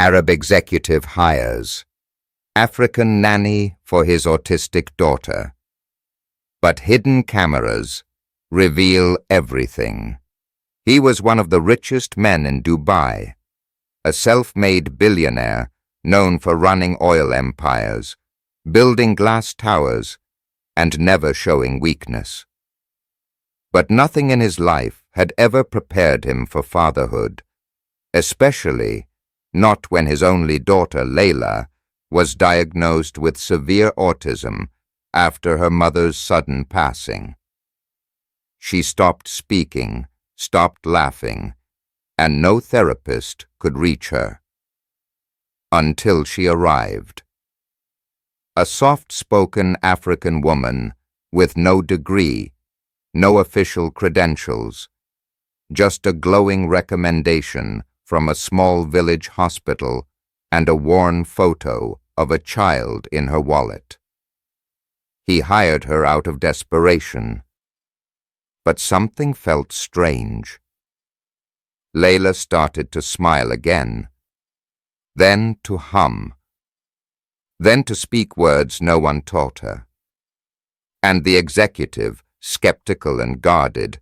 Arab executive hires. African nanny for his autistic daughter. But hidden cameras reveal everything. He was one of the richest men in Dubai, a self-made billionaire known for running oil empires, building glass towers, and never showing weakness. But nothing in his life had ever prepared him for fatherhood, especially not when his only daughter, Layla, was diagnosed with severe autism after her mother's sudden passing. She stopped speaking, stopped laughing, and no therapist could reach her. Until she arrived. A soft-spoken African woman with no degree, no official credentials, just a glowing recommendation from a small village hospital and a worn photo of a child in her wallet. He hired her out of desperation. But something felt strange. Layla started to smile again, then to hum, then to speak words no one taught her. And the executive, skeptical and guarded,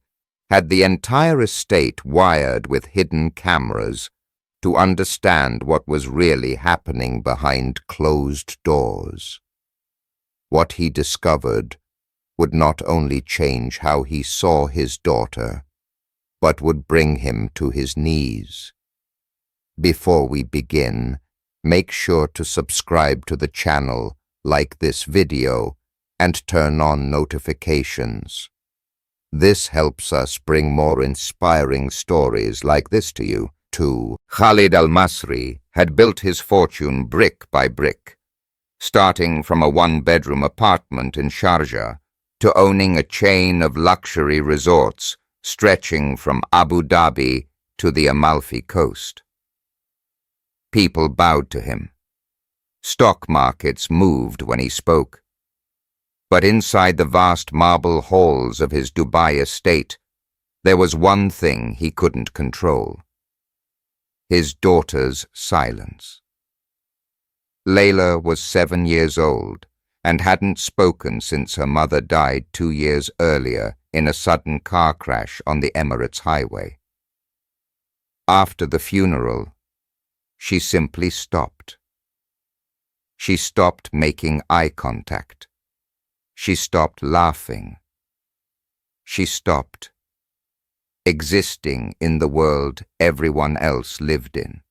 had the entire estate wired with hidden cameras to understand what was really happening behind closed doors. What he discovered would not only change how he saw his daughter, but would bring him to his knees. Before we begin, make sure to subscribe to the channel, like this video, and turn on notifications. This helps us bring more inspiring stories like this to you, too. Khalid al-Masri had built his fortune brick by brick, starting from a one-bedroom apartment in Sharjah to owning a chain of luxury resorts stretching from Abu Dhabi to the Amalfi Coast. People bowed to him. Stock markets moved when he spoke. But inside the vast marble halls of his Dubai estate, there was one thing he couldn't control: his daughter's silence. Layla was 7 years old and hadn't spoken since her mother died 2 years earlier in a sudden car crash on the Emirates highway. After the funeral, she simply stopped. She stopped making eye contact. She stopped laughing. She stopped existing in the world everyone else lived in.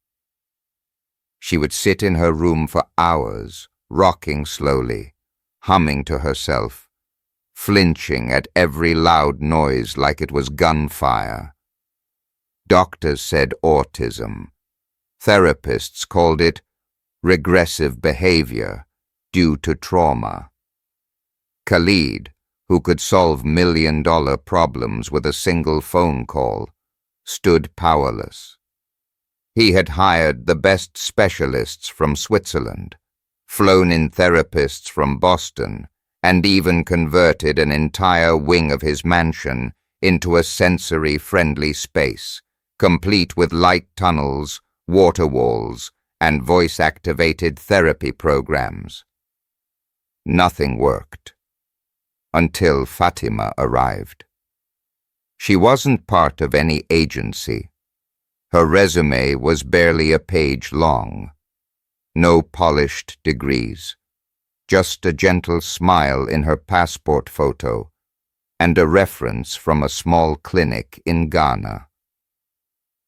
She would sit in her room for hours, rocking slowly, humming to herself, flinching at every loud noise like it was gunfire. Doctors said autism. Therapists called it regressive behavior due to trauma. Khalid, who could solve million-dollar problems with a single phone call, stood powerless. He had hired the best specialists from Switzerland, flown in therapists from Boston, and even converted an entire wing of his mansion into a sensory-friendly space, complete with light tunnels, water walls, and voice-activated therapy programs. Nothing worked. Until Fatima arrived. She wasn't part of any agency. Her resume was barely a page long. No polished degrees. Just a gentle smile in her passport photo, and a reference from a small clinic in Ghana.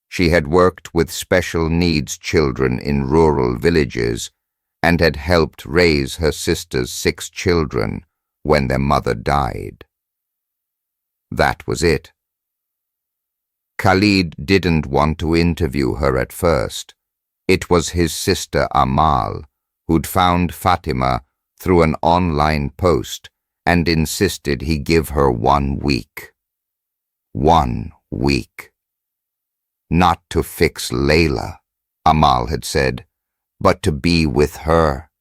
She had worked with special needs children in rural villages and had helped raise her sister's 6 children when their mother died. That was it. Khalid didn't want to interview her at first. It was his sister Amal who'd found Fatima through an online post and insisted he give her 1 week. 1 week. Not to fix Layla, Amal had said, but to be with her.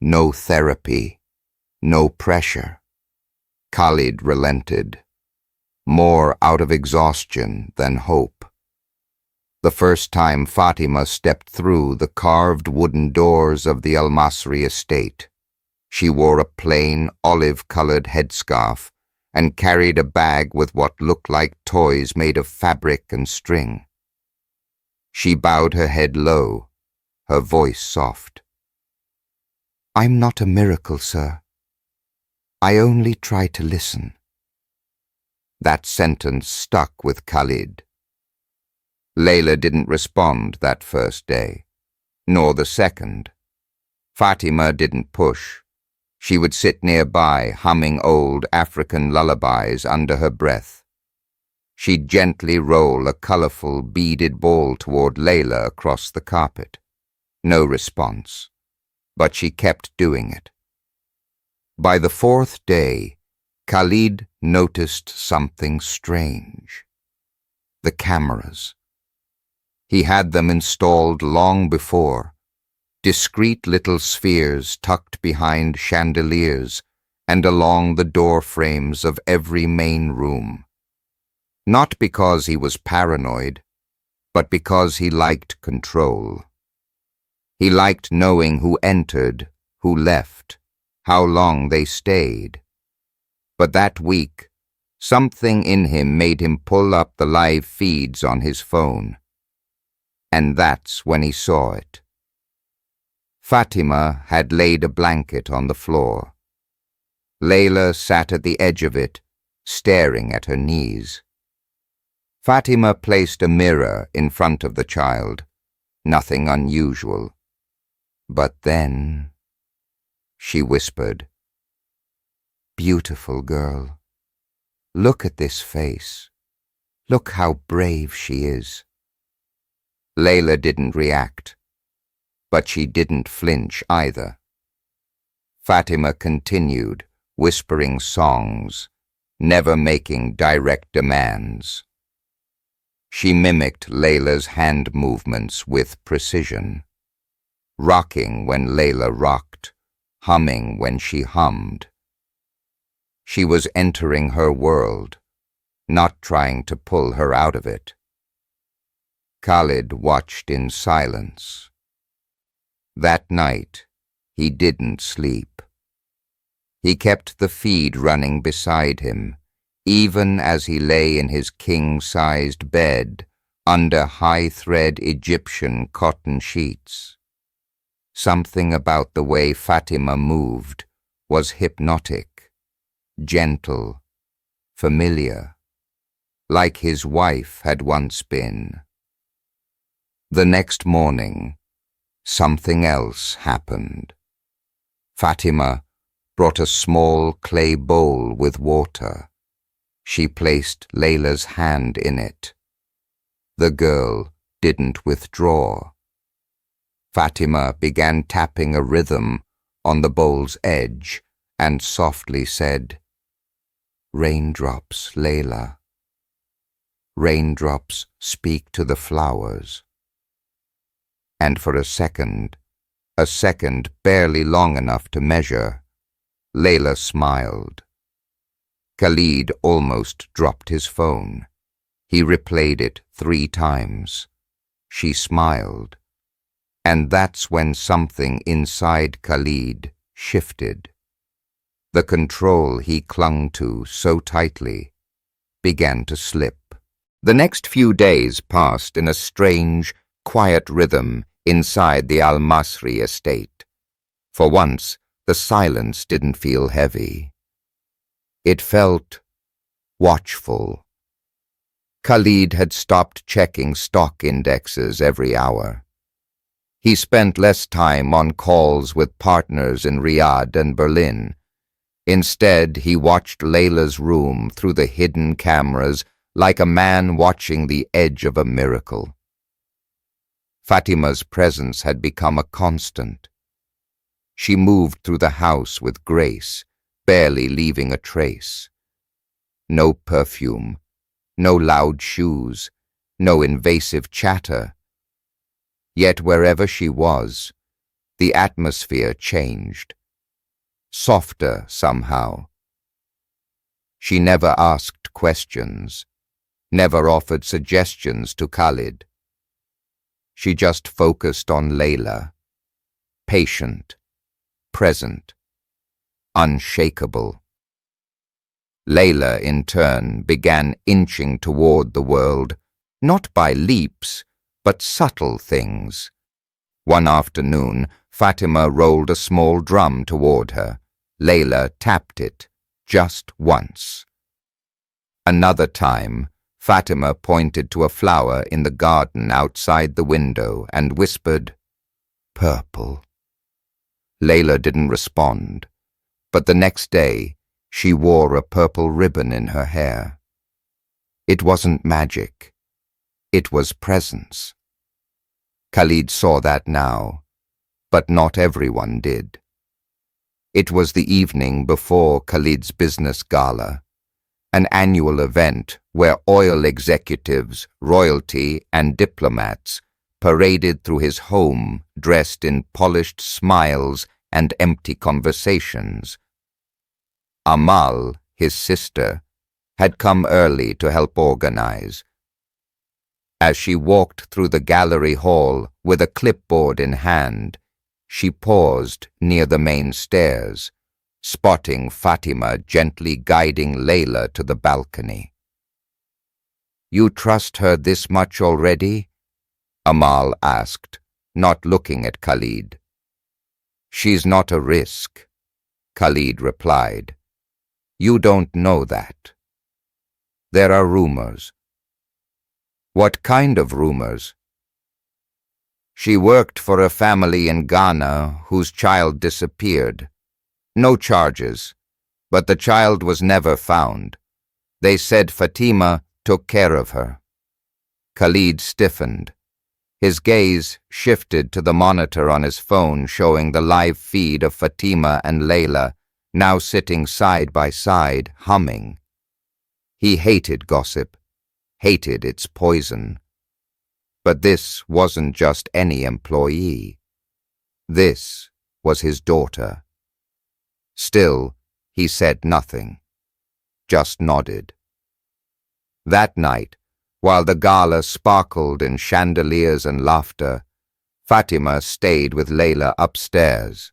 No therapy. No pressure. Khalid relented, more out of exhaustion than hope. The first time Fatima stepped through the carved wooden doors of the Al-Masri estate, she wore a plain olive-colored headscarf and carried a bag with what looked like toys made of fabric and string. She bowed her head low, her voice soft. "I'm not a miracle, sir. I only try to listen." That sentence stuck with Khalid. Layla didn't respond that first day, nor the second. Fatima didn't push. She would sit nearby, humming old African lullabies under her breath. She'd gently roll a colorful, beaded ball toward Layla across the carpet. No response, but she kept doing it. By the fourth day, Khalid noticed something strange. The cameras. He had them installed long before, discreet little spheres tucked behind chandeliers and along the door frames of every main room. Not because he was paranoid, but because he liked control. He liked knowing who entered, who left, how long they stayed. But that week, something in him made him pull up the live feeds on his phone. And that's when he saw it. Fatima had laid a blanket on the floor. Layla sat at the edge of it, staring at her knees. Fatima placed a mirror in front of the child. Nothing unusual. But then, she whispered, "Beautiful girl. Look at this face. Look how brave she is." Layla didn't react, but she didn't flinch either. Fatima continued, whispering songs, never making direct demands. She mimicked Layla's hand movements with precision, rocking when Layla rocked, humming when she hummed. She was entering her world, not trying to pull her out of it. Khalid watched in silence. That night, he didn't sleep. He kept the feed running beside him, even as he lay in his king-sized bed under high-thread Egyptian cotton sheets. Something about the way Fatima moved was hypnotic, gentle, familiar, like his wife had once been. The next morning, something else happened. Fatima brought a small clay bowl with water. She placed Layla's hand in it. The girl didn't withdraw. Fatima began tapping a rhythm on the bowl's edge and softly said, "Raindrops, Layla. Raindrops speak to the flowers." And for a second barely long enough to measure, Layla smiled. Khalid almost dropped his phone. He replayed it 3 times. She smiled. And that's when something inside Khalid shifted. The control he clung to so tightly began to slip. The next few days passed in a strange, quiet rhythm inside the Al-Masri estate. For once, the silence didn't feel heavy. It felt watchful. Khalid had stopped checking stock indexes every hour. He spent less time on calls with partners in Riyadh and Berlin. Instead, he watched Layla's room through the hidden cameras like a man watching the edge of a miracle. Fatima's presence had become a constant. She moved through the house with grace, barely leaving a trace. No perfume, no loud shoes, no invasive chatter. Yet wherever she was, the atmosphere changed. Softer somehow. She never asked questions, never offered suggestions to Khalid. she just focused on Layla. Patient, present, unshakable. Layla, in turn, began inching toward the world, not by leaps, but subtle things. One afternoon, Fatima rolled a small drum toward her. Layla tapped it, just once. Another time, Fatima pointed to a flower in the garden outside the window and whispered, "Purple." Layla didn't respond, but the next day, she wore a purple ribbon in her hair. It wasn't magic. It was presence. Khalid saw that now, but not everyone did. It was the evening before Khalid's business gala, an annual event where oil executives, royalty, and diplomats paraded through his home dressed in polished smiles and empty conversations. Amal, his sister, had come early to help organize. As she walked through the gallery hall with a clipboard in hand, she paused near the main stairs, spotting Fatima gently guiding Layla to the balcony. "You trust her this much already?" Amal asked, not looking at Khalid. "She's not a risk," Khalid replied. "You don't know that. There are rumors." "What kind of rumors?" "She worked for a family in Ghana whose child disappeared. No charges, but the child was never found. They said Fatima took care of her." Khalid stiffened. His gaze shifted to the monitor on his phone showing the live feed of Fatima and Layla, now sitting side by side, humming. He hated gossip, hated its poison. But this wasn't just any employee. This was his daughter. Still, he said nothing, just nodded. That night, while the gala sparkled in chandeliers and laughter, Fatima stayed with Layla upstairs.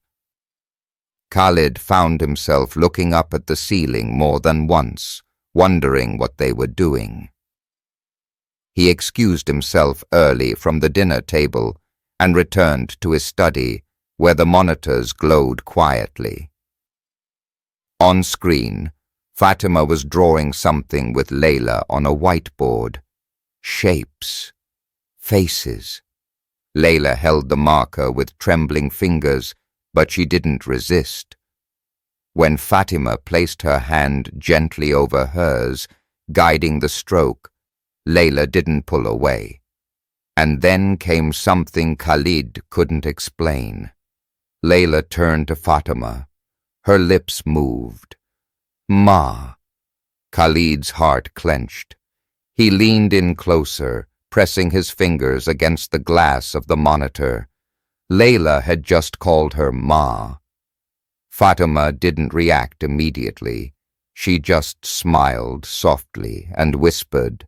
Khalid found himself looking up at the ceiling more than once, wondering what they were doing. He excused himself early from the dinner table and returned to his study, where the monitors glowed quietly. On screen, Fatima was drawing something with Layla on a whiteboard. Shapes. Faces. Layla held the marker with trembling fingers, but she didn't resist. When Fatima placed her hand gently over hers, guiding the stroke, Layla didn't pull away. And then came something Khalid couldn't explain. Layla turned to Fatima. Her lips moved. "Ma." Khalid's heart clenched. He leaned in closer, pressing his fingers against the glass of the monitor. Layla had just called her Ma. Fatima didn't react immediately. She just smiled softly and whispered,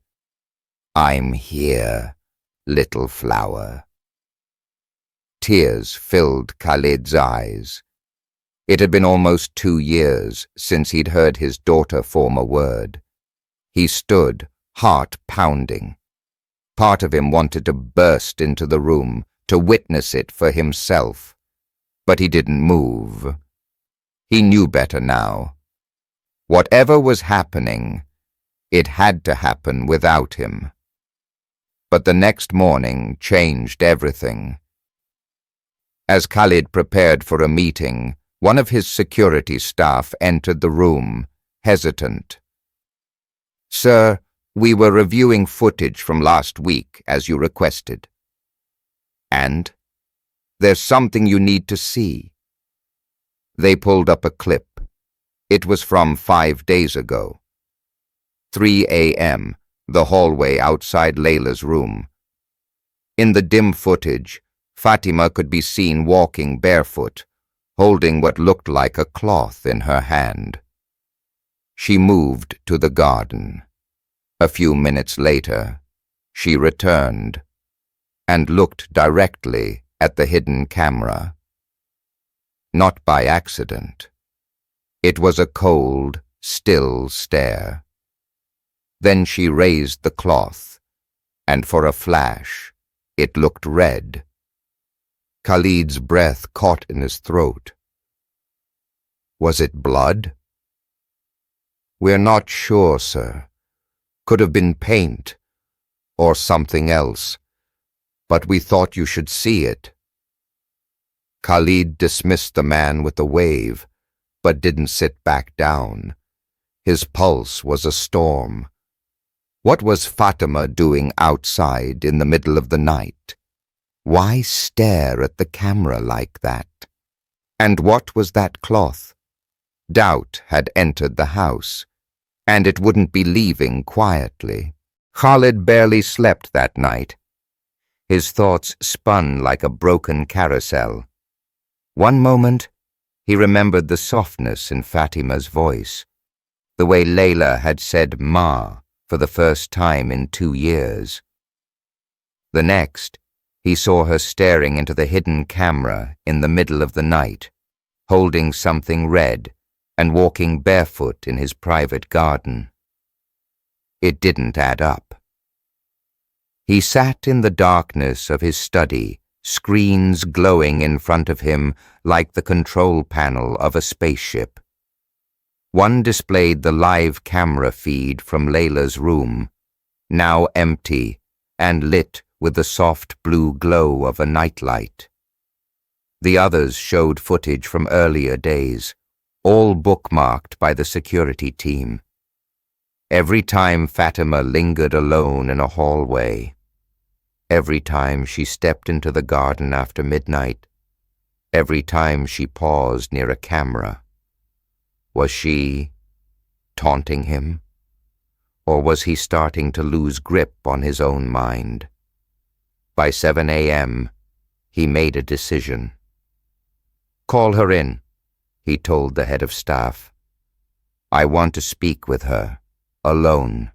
"I'm here, little flower." Tears filled Khalid's eyes. It had been almost 2 years since he'd heard his daughter form a word. He stood, heart pounding. Part of him wanted to burst into the room, to witness it for himself. But he didn't move. He knew better now. Whatever was happening, it had to happen without him. But the next morning changed everything. As Khalid prepared for a meeting, one of his security staff entered the room, hesitant. "Sir, we were reviewing footage from last week, as you requested." "And? There's something you need to see." They pulled up a clip. It was from 5 days ago. 3 a.m., the hallway outside Layla's room. In the dim footage, Fatima could be seen walking barefoot, holding what looked like a cloth in her hand. She moved to the garden. A few minutes later, she returned. and looked directly at the hidden camera. Not by accident. It was a cold, still stare. Then she raised the cloth, and for a flash, it looked red. Khalid's breath caught in his throat. Was it blood? We're not sure, sir. Could have been paint, or something else, but we thought you should see it. Khalid dismissed the man with a wave, but didn't sit back down. His pulse was a storm. What was Fatima doing outside in the middle of the night? Why stare at the camera like that? And what was that cloth? Doubt had entered the house, and it wouldn't be leaving quietly. Khalid barely slept that night. His thoughts spun like a broken carousel. One moment, he remembered the softness in Fatima's voice, the way Layla had said "Ma" for the first time in 2 years. The next, he saw her staring into the hidden camera in the middle of the night, holding something red and walking barefoot in his private garden. It didn't add up. He sat in the darkness of his study, screens glowing in front of him like the control panel of a spaceship. One displayed the live camera feed from Layla's room, now empty and lit with the soft blue glow of a nightlight. The others showed footage from earlier days, all bookmarked by the security team. Every time Fatima lingered alone in a hallway, every time she stepped into the garden after midnight, every time she paused near a camera. Was she taunting him? Or was he starting to lose grip on his own mind? By 7 a.m., he made a decision. "Call her in," he told the head of staff. "I want to speak with her, alone."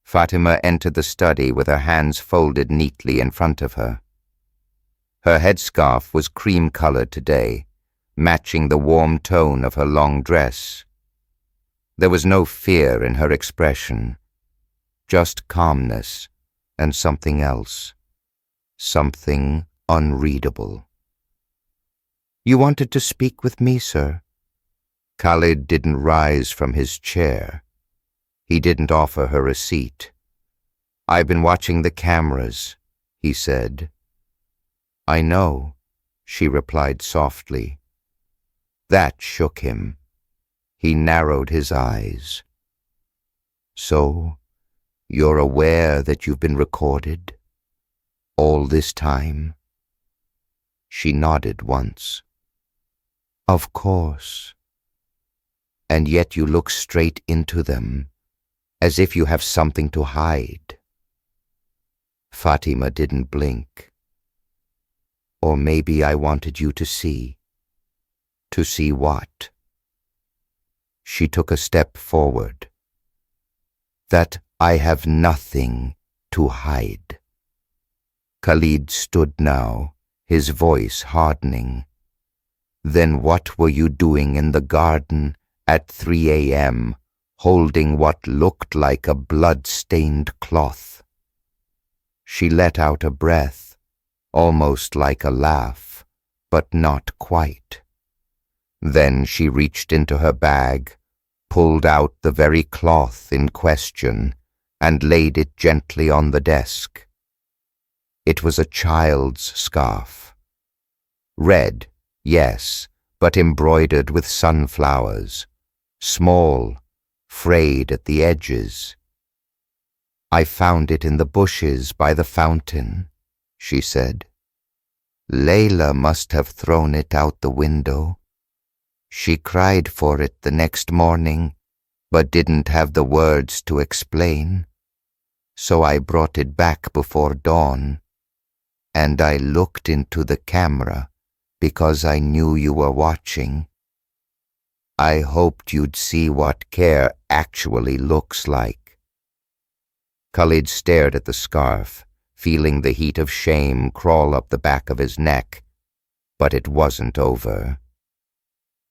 Fatima entered the study with her hands folded neatly in front of her. Her headscarf was cream-colored today, matching the warm tone of her long dress. There was no fear in her expression, just calmness and something else, something unreadable. "You wanted to speak with me, sir?" Khalid didn't rise from his chair. He didn't offer her a seat. "I've been watching the cameras," he said. "I know," she replied softly. That shook him. He narrowed his eyes. "So, you're aware that you've been recorded? All this time?" She nodded once. "Of course. And yet you look straight into them, as if you have something to hide." Fatima didn't blink. "Or maybe I wanted you to see." "To see what?" She took a step forward. "That I have nothing to hide." Khalid stood now, his voice hardening. "Then what were you doing in the garden at 3 a.m., holding what looked like a blood-stained cloth?" She let out a breath, almost like a laugh, but not quite. Then she reached into her bag, pulled out the very cloth in question, and laid it gently on the desk. It was a child's scarf. Red, yes, but embroidered with sunflowers. Small, frayed at the edges. "I found it in the bushes by the fountain," she said. "Layla must have thrown it out the window. She cried for it the next morning, but didn't have the words to explain. So I brought it back before dawn, and I looked into the camera because I knew you were watching. I hoped you'd see what care actually looks like." Khalid stared at the scarf, feeling the heat of shame crawl up the back of his neck. But it wasn't over.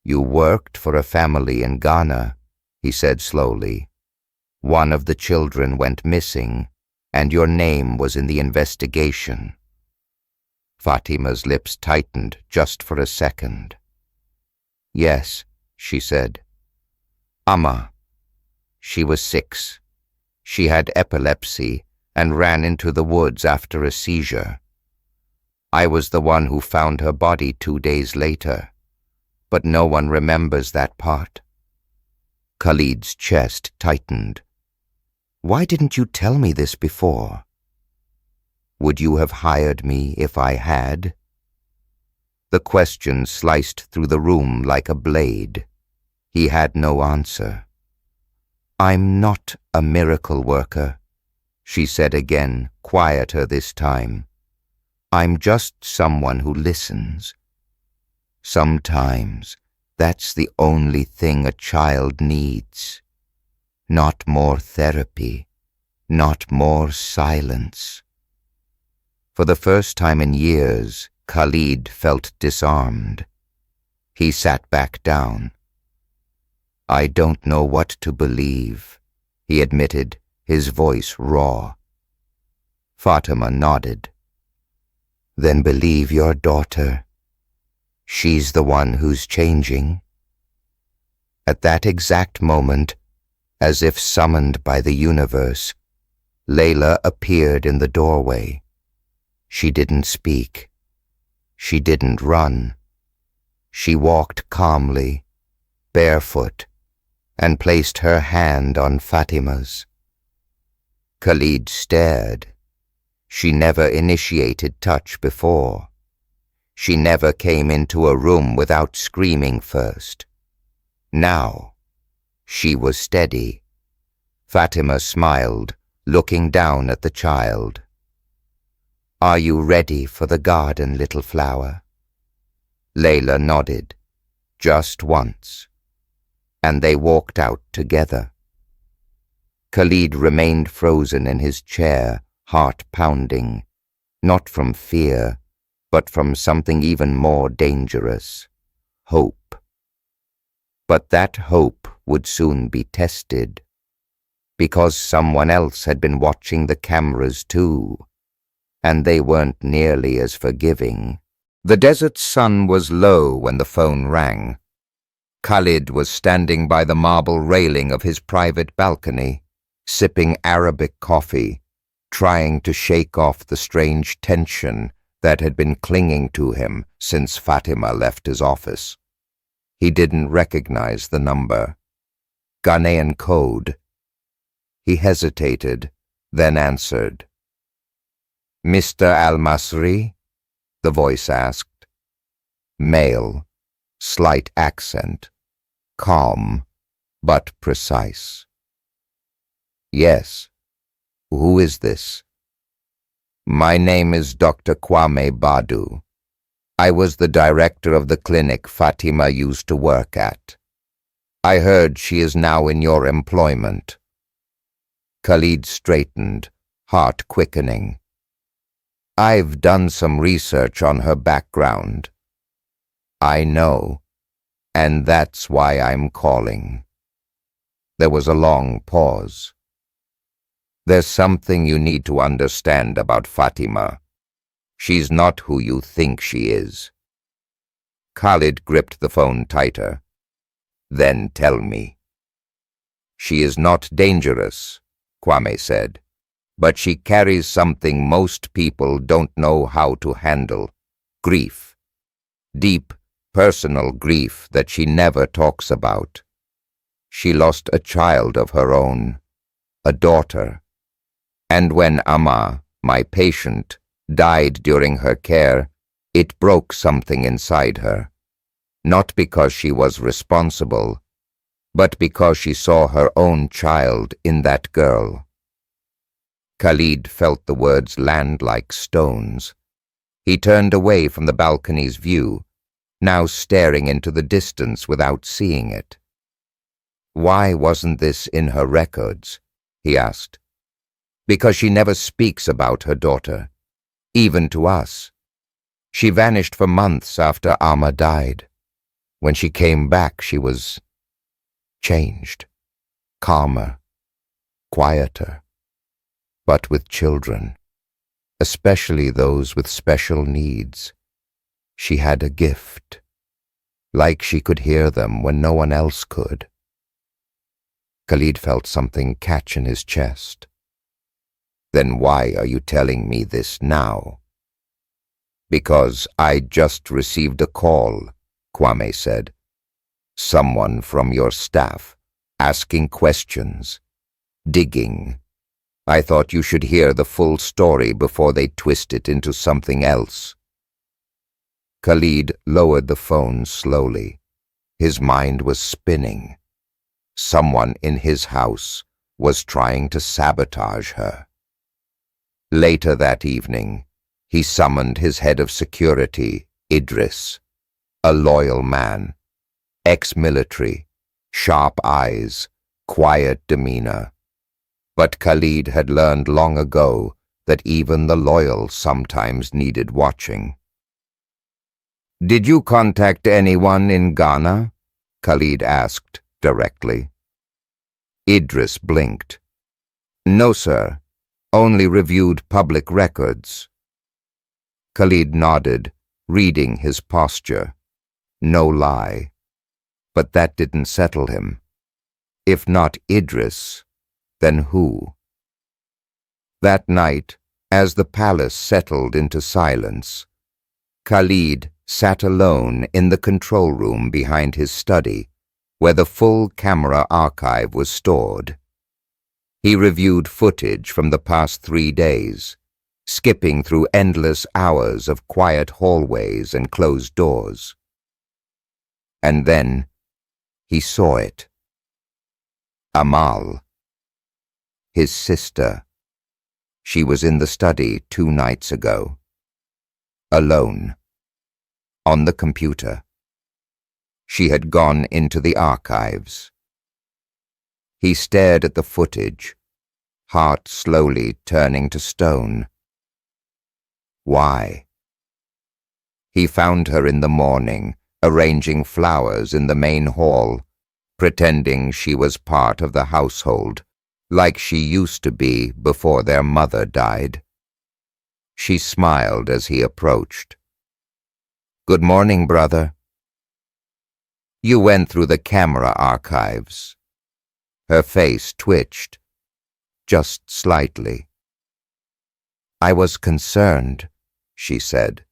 "You worked for a family in Ghana," he said slowly. "One of the children went missing, and your name was in the investigation." Fatima's lips tightened just for a second. "Yes," she said. "Amma. She was 6. She had epilepsy and ran into the woods after a seizure. I was the one who found her body 2 days later, but no one remembers that part." Khalid's chest tightened. "Why didn't you tell me this before?" "Would you have hired me if I had?" The question sliced through the room like a blade. He had no answer. "I'm not a miracle worker," she said again, quieter this time. "I'm just someone who listens. Sometimes that's the only thing a child needs. Not more therapy, not more silence." For the first time in years, Khalid felt disarmed. He sat back down. "I don't know what to believe," he admitted, his voice raw. Fatima nodded. "Then believe your daughter. She's the one who's changing." At that exact moment, as if summoned by the universe, Layla appeared in the doorway. She didn't speak. She didn't run. She walked calmly, barefoot, and placed her hand on Fatima's. Khalid stared. She never initiated touch before. She never came into a room without screaming first. Now, she was steady. Fatima smiled, looking down at the child. "Are you ready for the garden, little flower?" Layla nodded, just once, and they walked out together. Khalid remained frozen in his chair, heart pounding, not from fear, but from something even more dangerous, hope. But that hope would soon be tested, because someone else had been watching the cameras too, and they weren't nearly as forgiving. The desert sun was low when the phone rang. Khalid was standing by the marble railing of his private balcony, sipping Arabic coffee, trying to shake off the strange tension that had been clinging to him since Fatima left his office. He didn't recognize the number. Ghanaian code. He hesitated, then answered. "Mr. Al-Masri?" the voice asked. Male, slight accent, calm, but precise. "Yes. Who is this?" "My name is Dr. Kwame Badu. I was the director of the clinic Fatima used to work at. I heard she is now in your employment." Khalid straightened, heart quickening. "I've done some research on her background." "I know, and that's why I'm calling." There was a long pause. "There's something you need to understand about Fatima. She's not who you think she is." Khalid gripped the phone tighter. "Then tell me." "She is not dangerous," Kwame said, "but she carries something most people don't know how to handle. Grief. Deep, personal grief that she never talks about. She lost a child of her own, a daughter. And when Amma, my patient, died during her care, it broke something inside her. Not because she was responsible, but because she saw her own child in that girl." Khalid felt the words land like stones. He turned away from the balcony's view, now staring into the distance without seeing it. "Why wasn't this in her records?" he asked. because she never speaks about her daughter, even to us. She vanished for months after Amma died. When she came back, she was changed, calmer, quieter, but with children, especially those with special needs. She had a gift, like she could hear them when no one else could. Khalid felt something catch in his chest. Then why are you telling me this now? Because I just received a call, Kwame said. Someone from your staff, asking questions, digging. I thought you should hear the full story before they twist it into something else. Khalid lowered the phone slowly. His mind was spinning. Someone in his house was trying to sabotage her. Later that evening, he summoned his head of security, Idris, a loyal man, ex-military, sharp eyes, quiet demeanor. But Khalid had learned long ago that even the loyal sometimes needed watching. Did you contact anyone in Ghana? Khalid asked directly. Idris blinked. No, sir. Only reviewed public records. Khalid nodded, reading his posture. No lie. But that didn't settle him. If not Idris, then who? That night, as the palace settled into silence, Khalid sat alone in the control room behind his study, where the full camera archive was stored. He reviewed footage from the past 3 days, skipping through endless hours of quiet hallways and closed doors. And then he saw it. Amal, his sister. She was in the study 2 nights ago. Alone. On the computer. She had gone into the archives. He stared at the footage, heart slowly turning to stone. Why? He found her in the morning, arranging flowers in the main hall, pretending she was part of the household, like she used to be before their mother died. She smiled as he approached. Good morning, brother. You went through the camera archives. Her face twitched, just slightly. I was concerned, she said.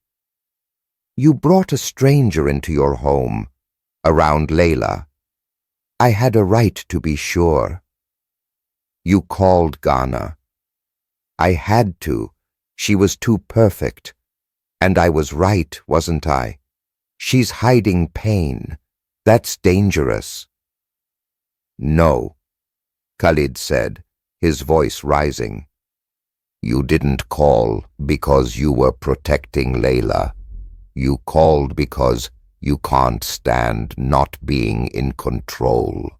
You brought a stranger into your home, around Layla. I had a right to be sure. You called Ghana. I had to. She was too perfect. And I was right, wasn't I? She's hiding pain. That's dangerous. No, Khalid said, his voice rising. You didn't call because you were protecting Layla. You called because you can't stand not being in control.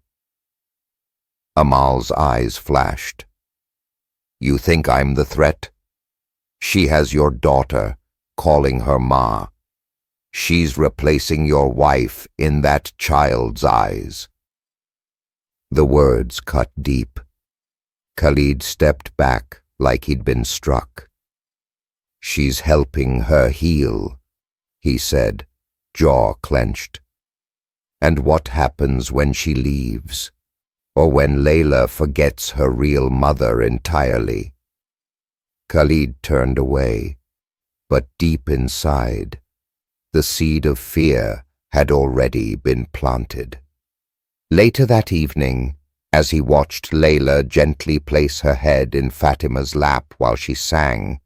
Amal's eyes flashed. You think I'm the threat? She has your daughter, calling her Ma. She's replacing your wife in that child's eyes. The words cut deep. Khalid stepped back like he'd been struck. She's helping her heal, he said, jaw clenched. And what happens when she leaves? Or when Layla forgets her real mother entirely? Khalid turned away, but deep inside, the seed of fear had already been planted. Later that evening, as he watched Layla gently place her head in Fatima's lap while she sang,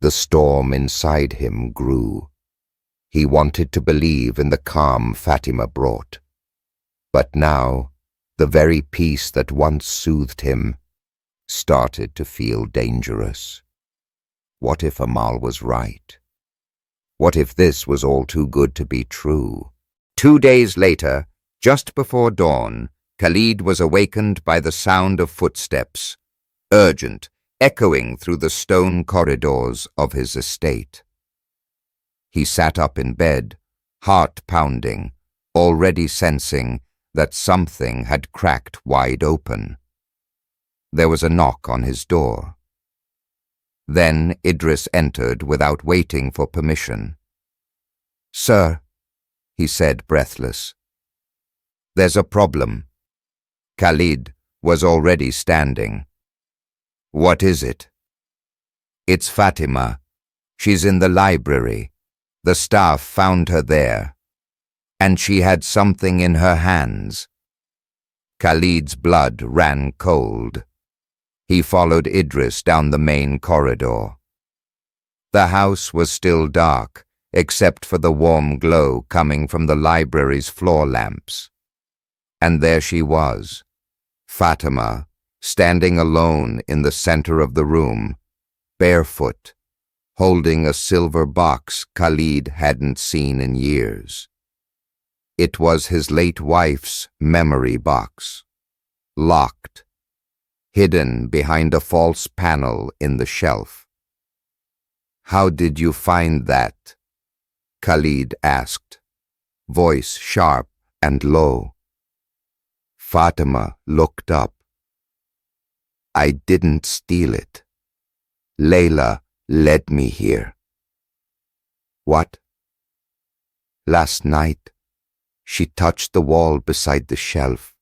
the storm inside him grew. He wanted to believe in the calm Fatima brought. But now, the very peace that once soothed him started to feel dangerous. What if Amal was right? What if this was all too good to be true? 2 days later, just before dawn, Khalid was awakened by the sound of footsteps. Urgent, echoing through the stone corridors of his estate. He sat up in bed, heart pounding, already sensing that something had cracked wide open. There was a knock on his door. Then Idris entered without waiting for permission. "Sir," he said, breathless. "There's a problem." Khalid was already standing. "What is it?" "It's Fatima. She's in the library. The staff found her there. And she had something in her hands." Khalid's blood ran cold. He followed Idris down the main corridor. The house was still dark, except for the warm glow coming from the library's floor lamps. And there she was, Fatima, standing alone in the center of the room, barefoot, holding a silver box Khalid hadn't seen in years. It was his late wife's memory box, locked, hidden behind a false panel in the shelf. "How did you find that?" Khalid asked, voice sharp and low. Fatima looked up. "I didn't steal it. Layla led me here." "What?" "Last night, she touched the wall beside the shelf.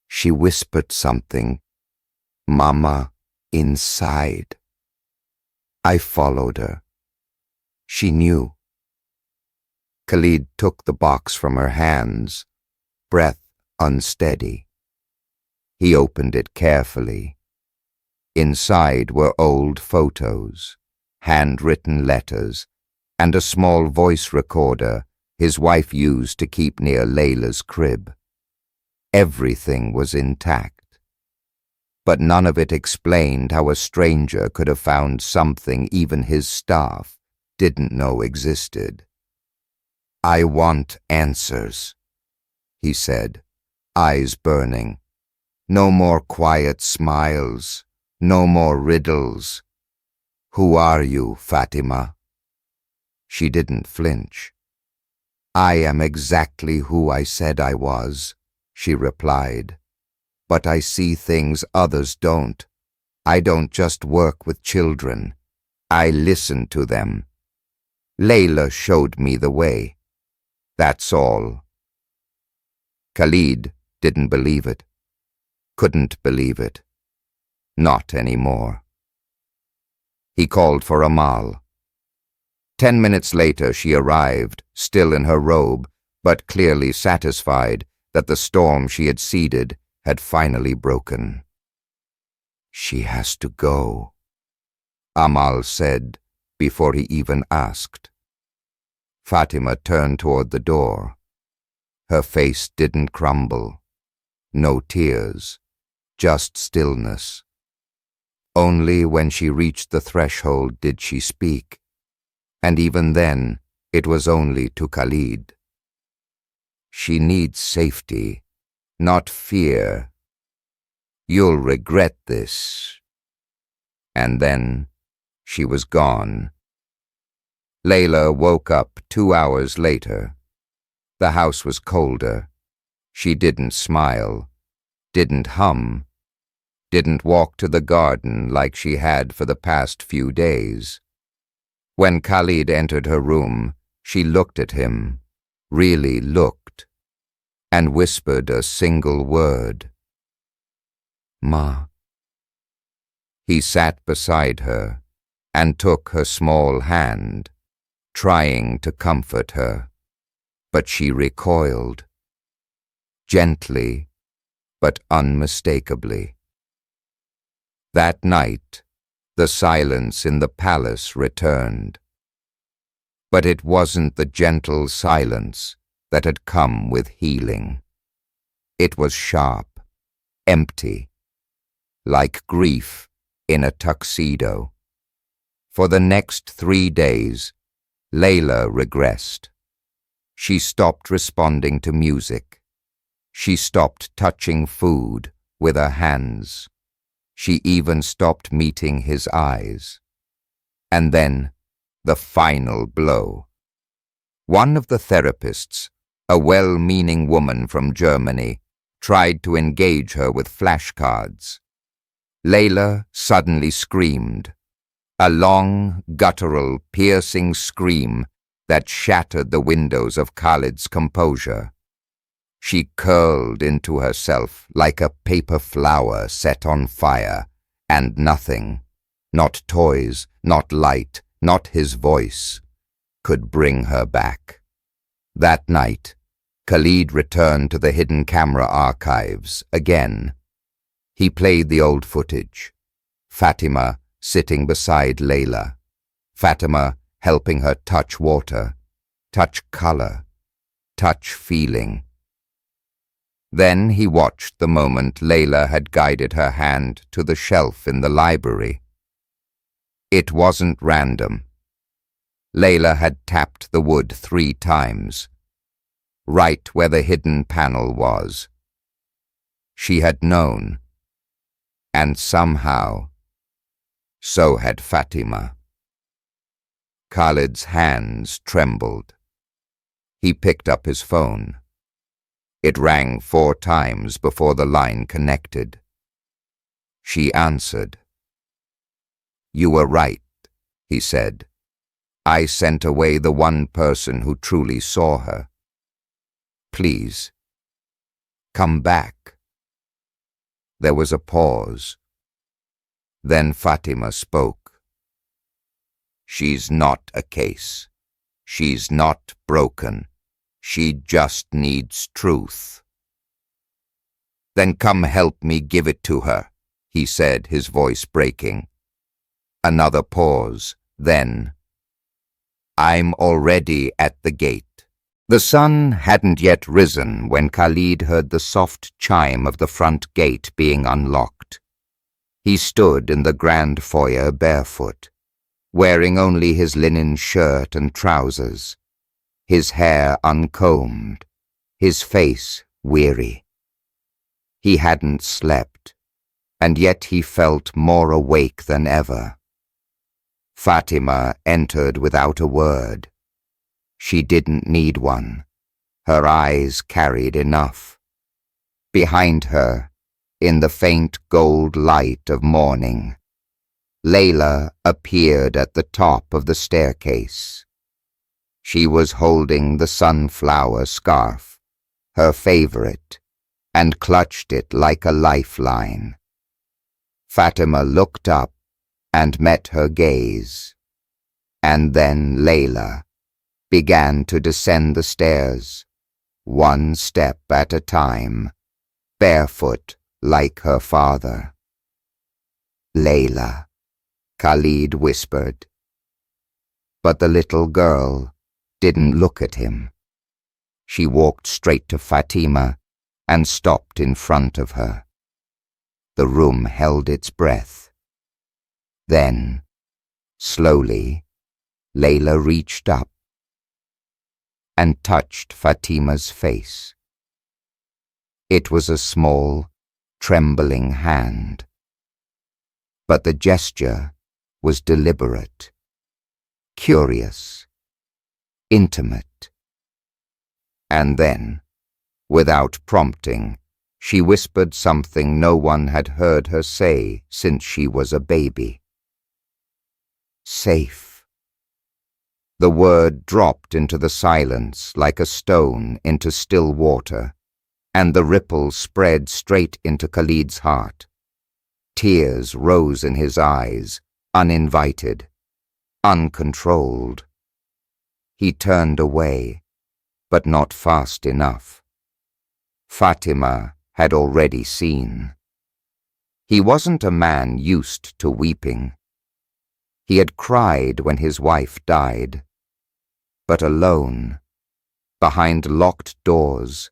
She whispered something. Mama, inside. I followed her. She knew." Khalid took the box from her hands, breath unsteady. He opened it carefully. Inside were old photos, handwritten letters, and a small voice recorder his wife used to keep near Layla's crib. Everything was intact. But none of it explained how a stranger could have found something even his staff didn't know existed. "I want answers," he said, eyes burning. "No more quiet smiles, no more riddles. Who are you, Fatima?" She didn't flinch. "I am exactly who I said I was," she replied. "But I see things others don't. I don't just work with children. I listen to them. Layla showed me the way. That's all." Khalid didn't believe it. Couldn't believe it. Not anymore. He called for Amal. 10 minutes later she arrived, still in her robe, but clearly satisfied that the storm she had seeded had finally broken. "She has to go," Amal said before he even asked. Fatima turned toward the door. Her face didn't crumble. No tears, just stillness. Only when she reached the threshold did she speak, and even then it was only to Khalid. "She needs safety, not fear. You'll regret this." And then she was gone. Layla woke up 2 hours later. The house was colder. She didn't smile, didn't hum, didn't walk to the garden like she had for the past few days. When Khalid entered her room, she looked at him, really looked, and whispered a single word. "Ma." He sat beside her and took her small hand, trying to comfort her, but she recoiled. Gently, but unmistakably. That night, the silence in the palace returned. But it wasn't the gentle silence that had come with healing. It was sharp, empty, like grief in a tuxedo. For the next 3 days, Layla regressed. She stopped responding to music. She stopped touching food with her hands. She even stopped meeting his eyes. And then, the final blow. One of the therapists, a well-meaning woman from Germany, tried to engage her with flashcards. Layla suddenly screamed, a long, guttural, piercing scream that shattered the windows of Khalid's composure. She curled into herself like a paper flower set on fire, and nothing, not toys, not light, not his voice, could bring her back. That night, Khalid returned to the hidden camera archives again. He played the old footage. Fatima sitting beside Layla. Fatima helping her touch water, touch color, touch feeling. Then he watched the moment Layla had guided her hand to the shelf in the library. It wasn't random. Layla had tapped the wood 3 times, right where the hidden panel was. She had known, and somehow, so had Fatima. Khalid's hands trembled. He picked up his phone. It rang 4 times before the line connected. She answered. "You were right," he said. "I sent away the one person who truly saw her. Please, come back." There was a pause. Then Fatima spoke. "She's not a case. She's not broken. She just needs truth." "Then come help me give it to her," he said, his voice breaking. Another pause, then, "I'm already at the gate." The sun hadn't yet risen when Khalid heard the soft chime of the front gate being unlocked. He stood in the grand foyer barefoot, wearing only his linen shirt and trousers, his hair uncombed, his face weary. He hadn't slept, and yet he felt more awake than ever. Fatima entered without a word. She didn't need one. Her eyes carried enough. Behind her, in the faint gold light of morning, Layla appeared at the top of the staircase. She was holding the sunflower scarf, her favorite, and clutched it like a lifeline. Fatima looked up and met her gaze, and then Layla began to descend the stairs, one step at a time, barefoot like her father. "Layla," Khalid whispered. But the little girl didn't look at him. She walked straight to Fatima and stopped in front of her. The room held its breath. Then, slowly, Layla reached up and touched Fatima's face. It was a small, trembling hand, but the gesture was deliberate, curious, intimate. And then, without prompting, she whispered something no one had heard her say since she was a baby. "Safe." The word dropped into the silence like a stone into still water, and the ripple spread straight into Khalid's heart. Tears rose in his eyes, uninvited, uncontrolled. He turned away, but not fast enough. Fatima had already seen. He wasn't a man used to weeping. He had cried when his wife died, but alone, behind locked doors,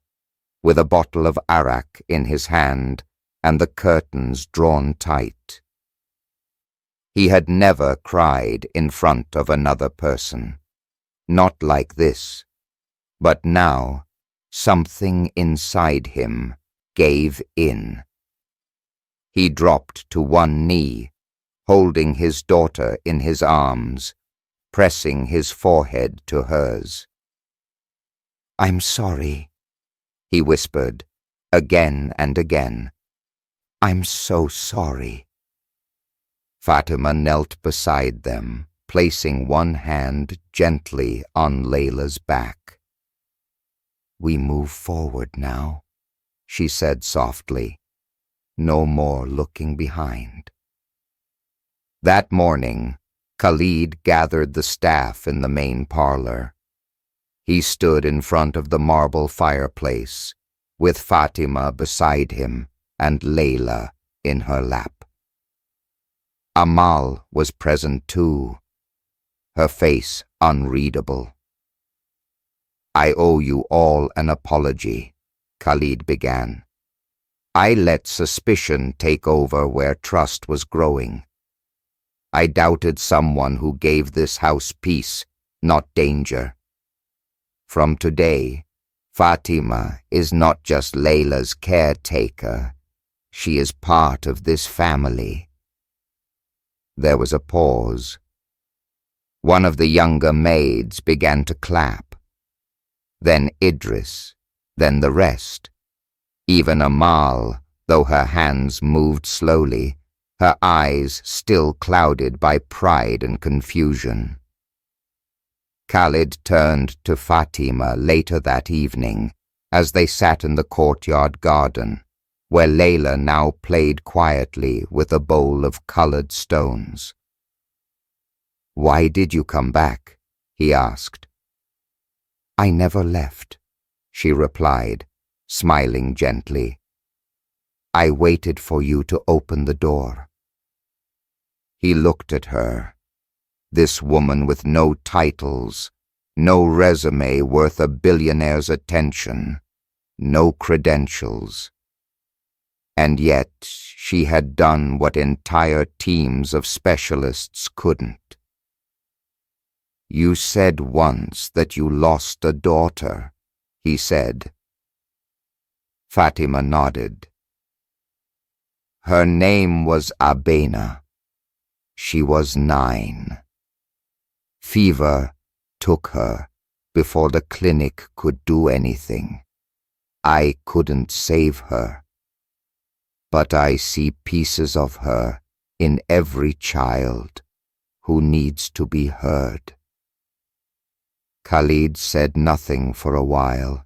with a bottle of arak in his hand and the curtains drawn tight. He had never cried in front of another person, not like this, but now something inside him gave in. He dropped to one knee, holding his daughter in his arms, pressing his forehead to hers. "I'm sorry," he whispered, again and again. "I'm so sorry." Fatima knelt beside them, placing one hand gently on Layla's back. "We move forward now," she said softly. "No more looking behind." That morning, Khalid gathered the staff in the main parlor. He stood in front of the marble fireplace, with Fatima beside him and Layla in her lap. Amal was present too, her face unreadable. "I owe you all an apology," Khalid began. "I let suspicion take over where trust was growing. I doubted someone who gave this house peace, not danger. From today, Fatima is not just Layla's caretaker. She is part of this family." There was a pause. One of the younger maids began to clap. Then Idris, then the rest. Even Amal, though her hands moved slowly, her eyes still clouded by pride and confusion. Khalid turned to Fatima later that evening as they sat in the courtyard garden, where Layla now played quietly with a bowl of colored stones. "Why did you come back?" he asked. "I never left," she replied, smiling gently. "I waited for you to open the door." He looked at her, this woman with no titles, no resume worth a billionaire's attention, no credentials. And yet she had done what entire teams of specialists couldn't. "You said once that you lost a daughter," he said. Fatima nodded. "Her name was Abena. She was 9. Fever took her before the clinic could do anything. I couldn't save her. But I see pieces of her in every child who needs to be heard." Khalid said nothing for a while.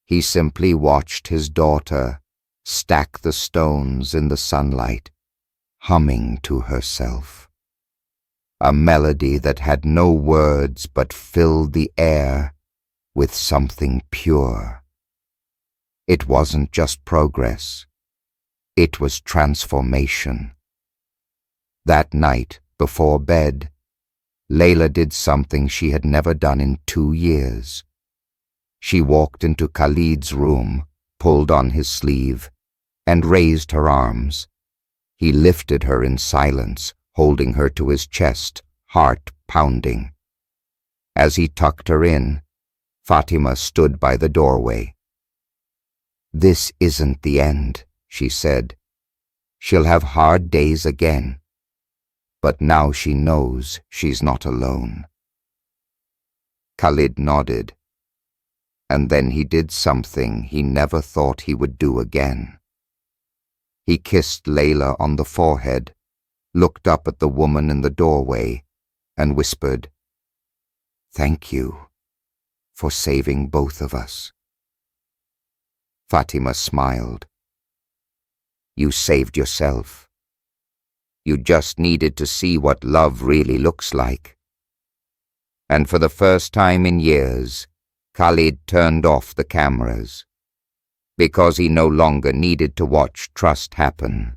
He simply watched his daughter stack the stones in the sunlight, humming to herself. A melody that had no words but filled the air with something pure. It wasn't just progress. It was transformation. That night, before bed, Layla did something she had never done in 2 years. She walked into Khalid's room, pulled on his sleeve, and raised her arms. He lifted her in silence, holding her to his chest, heart pounding. As he tucked her in, Fatima stood by the doorway. "This isn't the end," she said. "She'll have hard days again. But now she knows she's not alone." Khalid nodded, and then he did something he never thought he would do again. He kissed Layla on the forehead, looked up at the woman in the doorway, and whispered, "Thank you for saving both of us." Fatima smiled. "You saved yourself. You just needed to see what love really looks like." And for the first time in years, Khalid turned off the cameras, because he no longer needed to watch trust happen.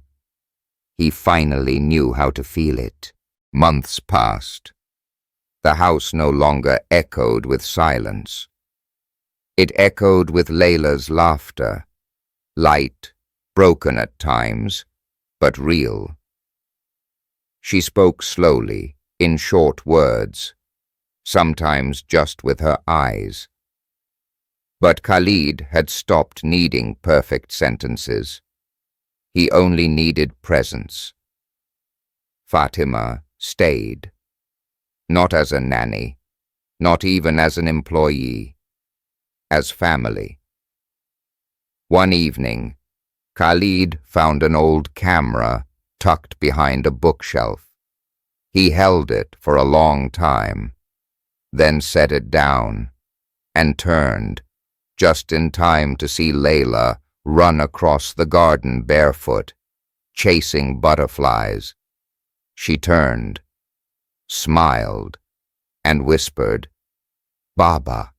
He finally knew how to feel it. Months passed. The house no longer echoed with silence. It echoed with Layla's laughter, light, broken at times, but real. She spoke slowly, in short words, sometimes just with her eyes. But Khalid had stopped needing perfect sentences. He only needed presence. Fatima stayed, not as a nanny, not even as an employee, as family. One evening, Khalid found an old camera tucked behind a bookshelf. He held it for a long time, then set it down and turned, just in time to see Layla run across the garden barefoot, chasing butterflies. She turned, smiled, and whispered, "Baba."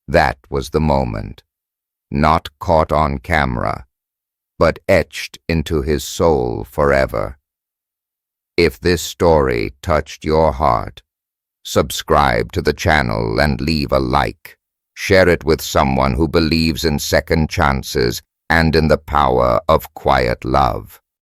That was the moment, not caught on camera, but etched into his soul forever. If this story touched your heart, subscribe to the channel and leave a like. Share it with someone who believes in second chances and in the power of quiet love.